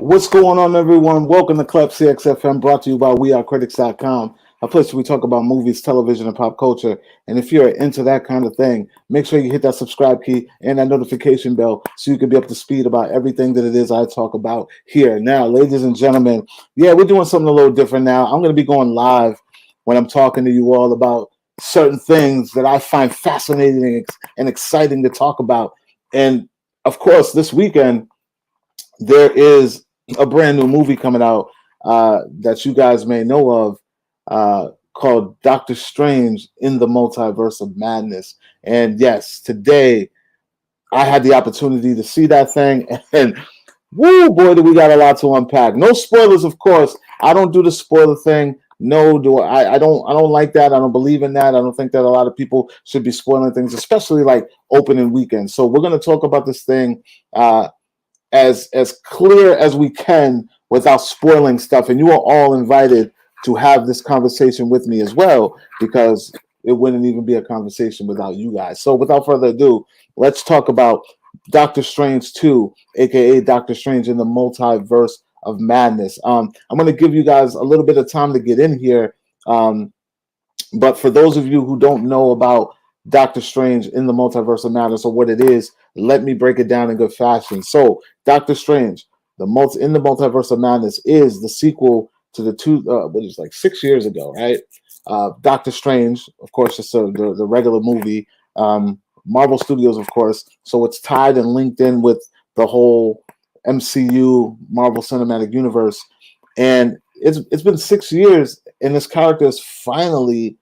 What's going on, everyone? Welcome to Klepcx FM, brought to you by CritiX.com, a place where we talk about movies, television, and pop culture. And if you're into that kind of thing, make sure you hit that subscribe key and that notification bell so you can be up to speed about everything that it is I talk about here. Now, ladies and gentlemen, we're doing something a little different now. I'm going to be going live when I'm talking to you all about certain things that I find fascinating and exciting to talk about. And of course, this weekend, there is a brand new movie coming out that you guys may know of called Doctor Strange in the Multiverse of Madness. And yes, today I had the opportunity to see that thing, and woo, boy, do we got a lot to unpack. No spoilers, of course. I don't do the spoiler thing. No, do I don't like that. I don't believe in that. I don't think that a lot of people should be spoiling things, especially like opening weekend. So we're going to talk about this thing as clear as we can without spoiling stuff. And you are all invited to have this conversation with me as well, because it wouldn't even be a conversation without you guys. So without further ado, let's talk about Doctor Strange 2, aka Doctor Strange in the Multiverse of Madness. I'm going to give you guys a little bit of time to get in here. But for those of you who don't know about Doctor Strange in the Multiverse of Madness, or what it is, let me break it down in good fashion. So, Doctor Strange, in the Multiverse of Madness, is the sequel to the two, what is like 6 years ago, right? Doctor Strange, of course, just the regular movie. Marvel Studios, of course, so it's tied and linked in with the whole MCU, Marvel Cinematic Universe, and it's been 6 years, and this character is finally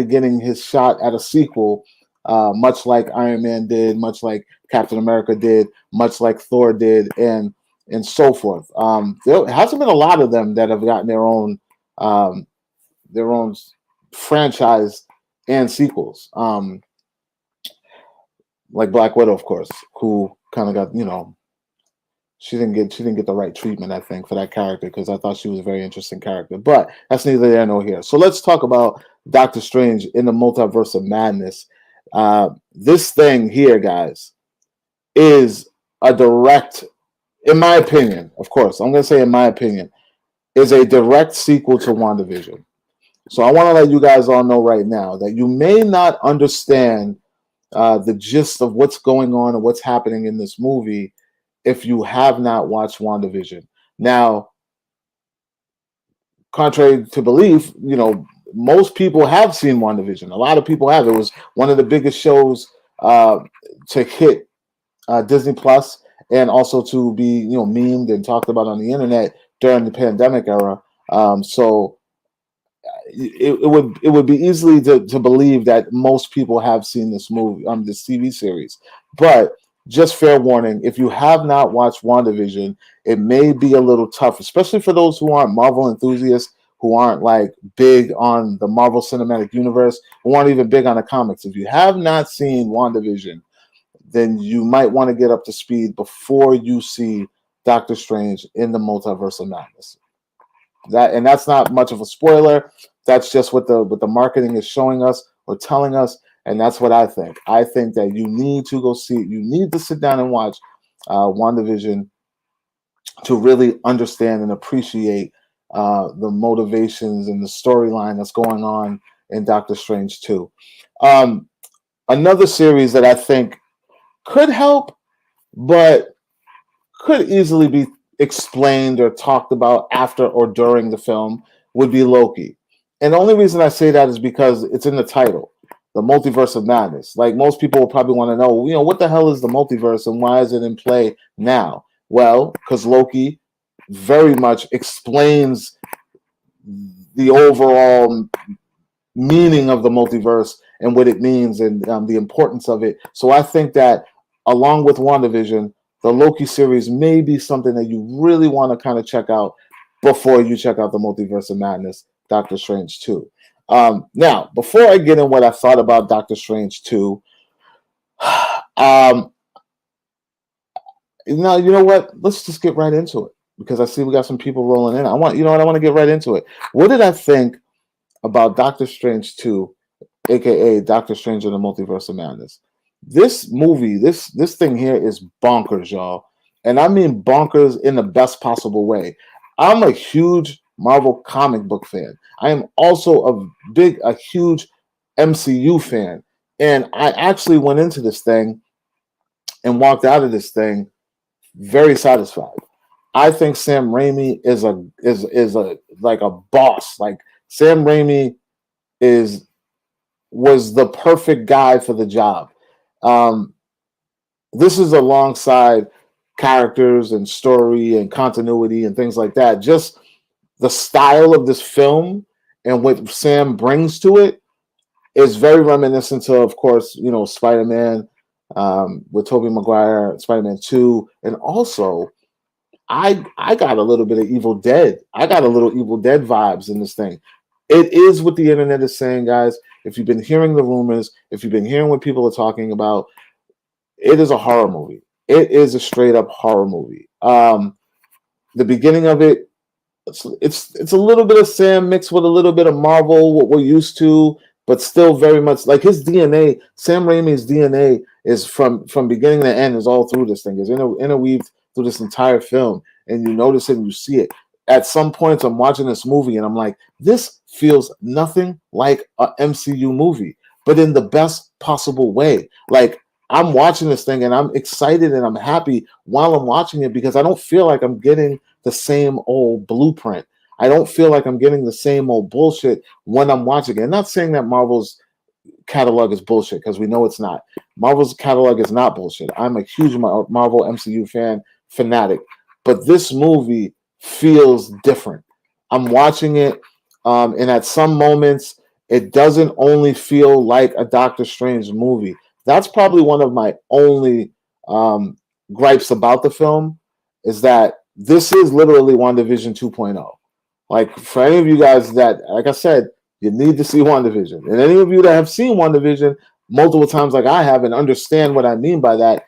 getting his shot at a sequel, much like Iron Man did, much like Captain America did, much like Thor did, and so forth. There hasn't been a lot of them that have gotten their own franchise and sequels. Like Black Widow, of course, who kind of got, she didn't get the right treatment, I think, for that character, because I thought she was a very interesting character. But that's neither there nor here. So let's talk about Doctor Strange in the Multiverse of Madness. This thing here, guys, is a direct, in my opinion, of course, I'm going to say in my opinion, is a direct sequel to WandaVision. So I want to let you guys all know right now that you may not understand the gist of what's going on and what's happening in this movie if you have not watched WandaVision. Now, contrary to belief, most people have seen WandaVision. A lot of people have. It was one of the biggest shows to hit Disney Plus, and also to be, memed and talked about on the internet during the pandemic era. So it would be easily to believe that most people have seen this movie, this TV series. But just fair warning, if you have not watched WandaVision, it may be a little tough, especially for those who aren't Marvel enthusiasts, who aren't like big on the Marvel Cinematic Universe, who aren't even big on the comics. If you have not seen WandaVision, then you might want to get up to speed before you see Doctor Strange in the Multiverse of Madness. That's not much of a spoiler. That's just what the marketing is showing us or telling us, and that's what I think. I think that you need to go see it. You need to sit down and watch WandaVision to really understand and appreciate the motivations and the storyline that's going on in Doctor Strange 2. Another series that I think could help, but could easily be explained or talked about after or during the film would be Loki. And the only reason I say that is because it's in the title, the Multiverse of Madness. Like, most people will probably want to know, what the hell is the multiverse and why is it in play now? Well, because Loki very much explains the overall meaning of the multiverse and what it means, and the importance of it. So I think that along with WandaVision, the Loki series may be something that you really want to kind of check out before you check out the Multiverse of Madness, Doctor Strange 2. Now, before I get in what I thought about Doctor Strange 2, now, you know what? Let's just get right into it, because I see we got some people rolling in. I want to get right into it. What did I think about Doctor Strange 2, aka Doctor Strange in the Multiverse of Madness? This movie, this thing here is bonkers, y'all. and I mean bonkers in the best possible way. I'm a huge Marvel comic book fan. I am also a huge MCU fan, and I actually went into this thing and walked out of this thing very satisfied. I think Sam Raimi is a like a boss. Like Sam Raimi is was the perfect guy for the job. Um, this is alongside characters and story and continuity and things like that. Just the style of this film and what Sam brings to it is very reminiscent of course, Spider-Man with Tobey Maguire, Spider-Man 2, and also I got a little bit of Evil Dead. I got a little Evil Dead vibes in this thing. It is what the internet is saying, guys. If you've been hearing the rumors, if you've been hearing what people are talking about, it is a horror movie. It is a straight up horror movie. The beginning of it, it's a little bit of Sam mixed with a little bit of Marvel, what we're used to, but still very much like his DNA. Sam Raimi's DNA is from beginning to end is all through this thing. Is interweaved through this entire film, and you notice it and you see it. At some points, I'm watching this movie and I'm like, this feels nothing like a MCU movie, but in the best possible way. Like I'm watching this thing and I'm excited and I'm happy while I'm watching it because I don't feel like I'm getting the same old blueprint. I don't feel like I'm getting the same old bullshit when I'm watching it. I'm not saying that Marvel's catalog is bullshit because we know it's not. Marvel's catalog is not bullshit. I'm a huge Marvel MCU fanatic, but this movie feels different. I'm watching it, and at some moments, it doesn't only feel like a Doctor Strange movie. That's probably one of my only gripes about the film is that this is literally WandaVision 2.0. Like for any of you guys that, like I said, you need to see WandaVision. And any of you that have seen WandaVision multiple times like I have and understand what I mean by that,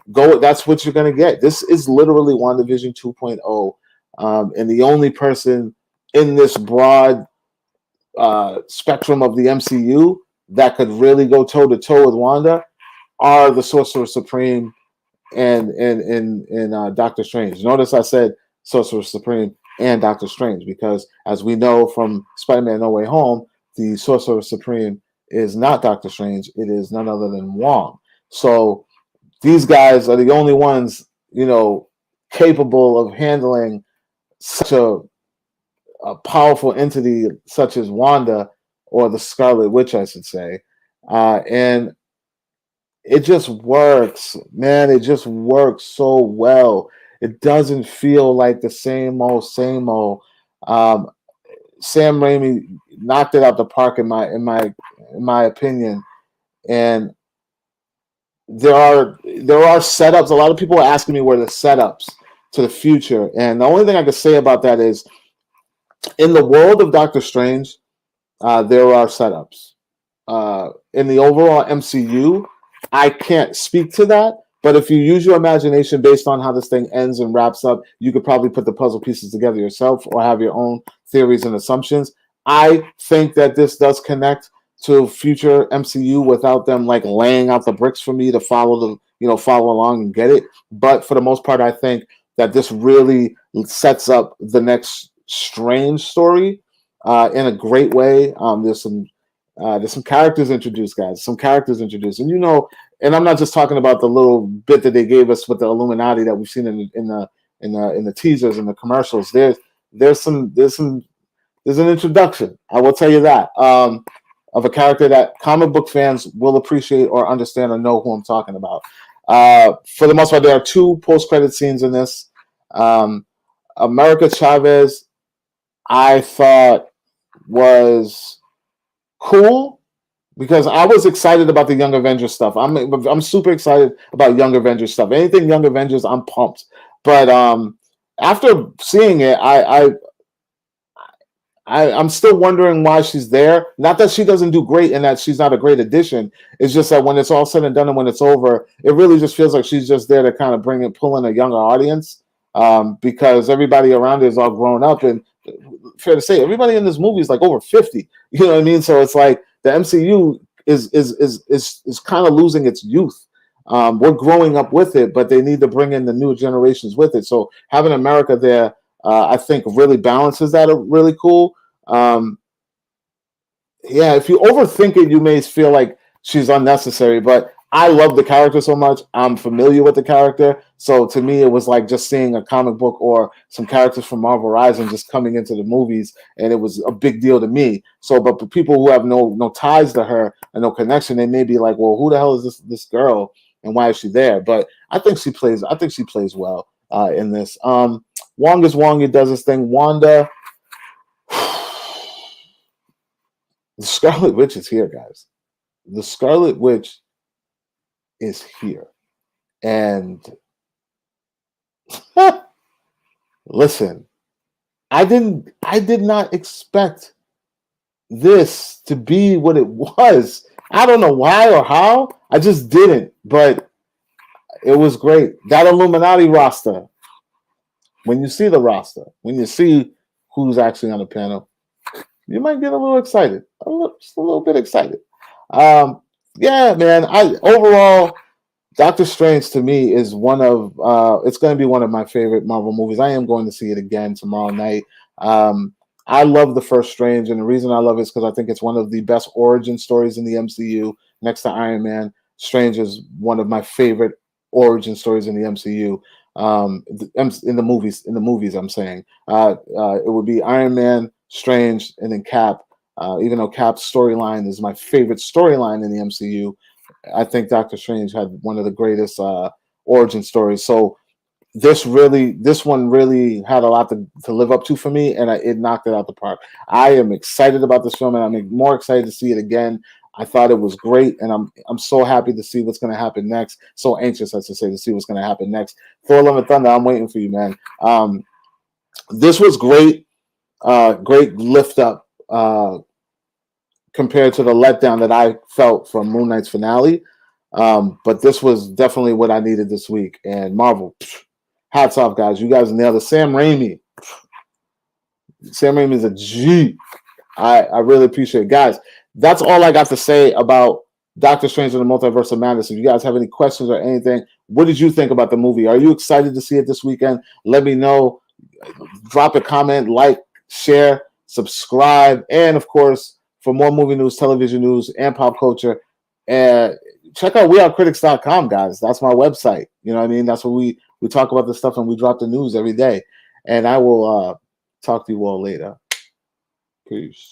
that's what you're going to get. This is literally WandaVision 2.0. And the only person in this broad spectrum of the MCU that could really go toe to toe with Wanda are the Sorcerer Supreme and Doctor Strange. Notice I said Sorcerer Supreme and Doctor Strange because, as we know from Spider-Man No Way Home, the Sorcerer Supreme is not Doctor Strange. It is none other than Wong. So these guys are the only ones, capable of handling such a powerful entity such as Wanda or the Scarlet Witch, I should say. And it just works, man. It just works so well. It doesn't feel like the same old. Sam Raimi knocked it out the park in my opinion. And there are setups. A lot of people are asking me where the setups to the future, and the only thing I can say about that is, in the world of Doctor Strange, there are setups. In the overall MCU, I can't speak to that. But if you use your imagination based on how this thing ends and wraps up, you could probably put the puzzle pieces together yourself or have your own theories and assumptions. I think that this does connect to future MCU without them like laying out the bricks for me to follow along and get it. But for the most part, I think that this really sets up the next Strange story in a great way. There's some characters introduced, guys. Some characters introduced, and and I'm not just talking about the little bit that they gave us with the Illuminati that we've seen in the teasers and the commercials. There's an introduction. I will tell you that of a character that comic book fans will appreciate or understand or know who I'm talking about. For the most part, there are 2 post-credit scenes in this. America Chavez, I thought was cool because I was excited about the Young Avengers stuff. I'm super excited about Young Avengers stuff. Anything Young Avengers, I'm pumped. But after seeing it, I'm still wondering why she's there. Not that she doesn't do great and that she's not a great addition. It's just that when it's all said and done and when it's over, it really just feels like she's just there to kind of pull in a younger audience because everybody around her is all grown up. And fair to say, everybody in this movie is like over 50. You know what I mean? So it's like the MCU is kind of losing its youth. We're growing up with it, but they need to bring in the new generations with it. So having America there, I think, really balances that really cool. Um, yeah, if you overthink it, you may feel like she's unnecessary, but I love the character so much. I'm familiar with the character. So to me, it was like just seeing a comic book or some characters from Marvel Horizon just coming into the movies, and it was a big deal to me. So, but for people who have no ties to her and no connection, they may be like, well, who the hell is this girl and why is she there? But I think she plays well in this. Wong is Wong, he does his thing. Wanda, the Scarlet Witch is here, guys. The Scarlet Witch is here. And listen, I did not expect this to be what it was. I don't know why or how. I just didn't, but it was great. That Illuminati roster, when you see the roster, when you see who's actually on the panel, you might get a little excited. Just a little bit excited. Yeah, man. Overall, Doctor Strange to me is one of it's going to be one of my favorite Marvel movies. I am going to see it again tomorrow night. I love the first Strange, and the reason I love it is because I think it's one of the best origin stories in the MCU. Next to Iron Man, Strange is one of my favorite origin stories in the MCU. In the movies, I'm saying it would be Iron Man, Strange, and then Cap. Even though Cap's storyline is my favorite storyline in the MCU, I think Doctor Strange had one of the greatest origin stories. So this one really had a lot to live up to for me, and it knocked it out the park. I am excited about this film, and I'm more excited to see it again. I thought it was great, and I'm so happy to see what's going to happen next. So anxious, I should say, to see what's going to happen next. Thor: Love and Thunder, I'm waiting for you, man. This was great, great lift up compared to the letdown that I felt from Moon Knight's finale. But this was definitely what I needed this week. And Marvel, hats off, guys. You guys nailed it. Sam Raimi is a G. I really appreciate it. Guys, that's all I got to say about Doctor Strange and the Multiverse of Madness. If you guys have any questions or anything, what did you think about the movie? Are you excited to see it this weekend? Let me know. Drop a comment, like, share, subscribe, and of course, for more movie news, television news, and pop culture, check out wearecritics.com, guys. That's my website. You know what I mean? That's where we talk about this stuff and we drop the news every day. And I will talk to you all later. Peace.